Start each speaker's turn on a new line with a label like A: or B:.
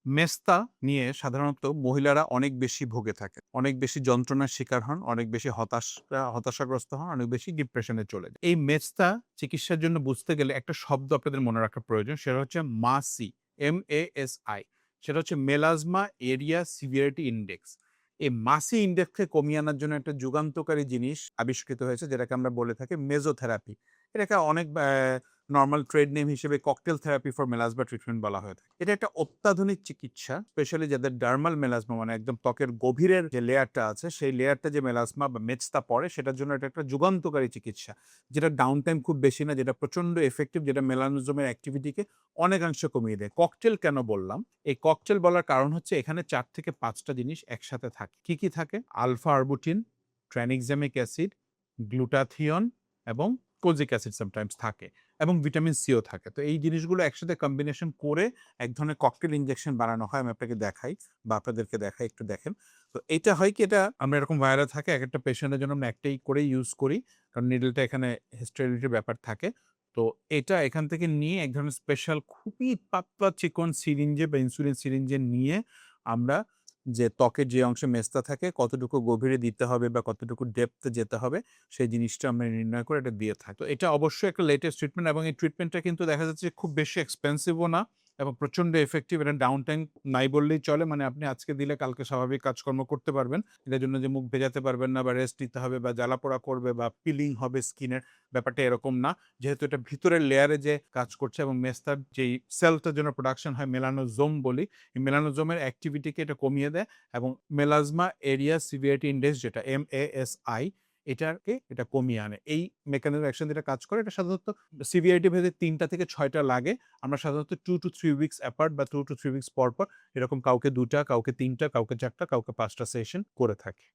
A: মেস্তা নিয়ে সাধারণত মহিলারা অনেক বেশি ভুগে থাকে। অনেক বেশি যন্ত্রণার শিকার হন, অনেক বেশি হতাশাগ্রস্ত হন, অনেক বেশি ডিপ্রেশনে চলে যায়। এই মেস্তা চিকিৎসার জন্য বুঝতে গেলে একটা শব্দ আপনাদের মনে রাখা প্রয়োজন। সেটা হচ্ছে মাসি, MASI। সেটা হচ্ছে মেলাজমা এরিয়া সিভিয়ারিটি ইনডেক্স। এই মাসি ইনডেক্সকে কমিয়ে আনার জন্য একটা যুগান্তকারী জিনিস আবিষ্কৃত হয়েছে যেটাকে আমরা বলে থাকি মেসোথেরাপি। এটাকে অনেক নরমাল ট্রেড নেম হিসেবে cocktail therapy for melasma treatment বলা হয়ে থাকে। এটা একটা অত্যাধুনিক চিকিৎসা, স্পেশালি যাদের ডার্মাল মেলাজমা মানে একদম ত্বকের গভীরের যে লেয়ারটা আছে সেই লেয়ারটা যে মেলাজমা বা মেচতা পড়ে সেটার জন্য এটা একটা যুগান্তকারী চিকিৎসা। যেটা ডাউন টাইম খুব বেশি না, যেটা প্রচন্ড এফেক্টিভ, যেটা মেলানোজোমের অ্যাক্টিভিটিকে অনেকাংশে কমিয়ে দেয়। ককটেল কেন বললাম? এই ককটেল বলার কারণ হচ্ছে এখানে ৪ থেকে ৫ টা জিনিস একসাথে থাকে। কি, কি থাকে? Alpha arbutin, tranexamic acid, glutathione এবং কোজিক অ্যাসিড সামটাইমস থাকে এবং ভিটামিন সিও থাকে। তো এই জিনিসগুলো একসাথে কম্বিনেশন করে এক ধরনের ককটেল ইনজেকশন বানানো হয়। আমি আপনাকে দেখাই বা আপনাদেরকে দেখাই, একটু দেখেন। তো এইটা হয় কি, এটা আমরা এরকম ভাইরাল থাকে একেকটা পেশেন্টের জন্য আমরা একটাই করেই ইউজ করি। কারণ নিডলটা এখানে স্টেরিলিটির ব্যাপার থাকে। তো এটা এখান থেকে নিয়ে এক ধরনের স্পেশাল খুবই পাতলা চিকন সিরিঞ্জে বা ইনসুলিন সিরিঞ্জে নিয়ে আমরা যে ত্বকের যে অংশে মেস্তা থাকে কতটুকু গভীরে দিতে হবে বা কতটুকু ডেপথে যেতে হবে সেই জিনিসটা আমরা নির্ণয় করে এটা দিয়ে থাকি। তো এটা অবশ্যই একটা লেটেস্ট ট্রিটমেন্ট এবং এই ট্রিটমেন্টটা কিন্তু দেখা যাচ্ছে খুব বেশি এক্সপেন্সিভও না এবং প্রচন্ড এফেক্টিভ। এটা ডাউন টাইম নাই বললেই চলে। মানে আপনি আজকে দিলে কালকে স্বাভাবিক কাজকর্ম করতে পারবেন। এটার জন্য যে মুখ ভেজাতে পারবেন না বা রেস্ট নিতে হবে বা জ্বালাপোড়া করবে বা পিলিং হবে স্কিনের, ব্যাপারটা এরকম না। যেহেতু এটা ভিতরের লেয়ারে যে কাজ করছে এবং মেস্তার যেই সেলটার জন্য প্রোডাকশন হয় মেলানোজোম বলি, এই মেলানোজোমের অ্যাক্টিভিটিকে এটা কমিয়ে দেয় এবং মেলাজমা এরিয়া সিভিয়ারিটি ইনডেক্স যেটা MASI এটা কমিয়ে আনে। এই মেকানিজম অ্যাকশন যেটা কাজ করে এটা সাধারণত সিভিয়ারিটি ভেদে ৩ টা থেকে ৬ টা লাগে। আমরা সাধারণত 2 to 3 উইকস অ্যাপার্ট বা 2 to 3 উইকস পর এরকম কাউকে ২ টা, কাউকে ৩ টা, কাউকে ৪ টা, কাউকে ৫ টা সেশন করে থাকি।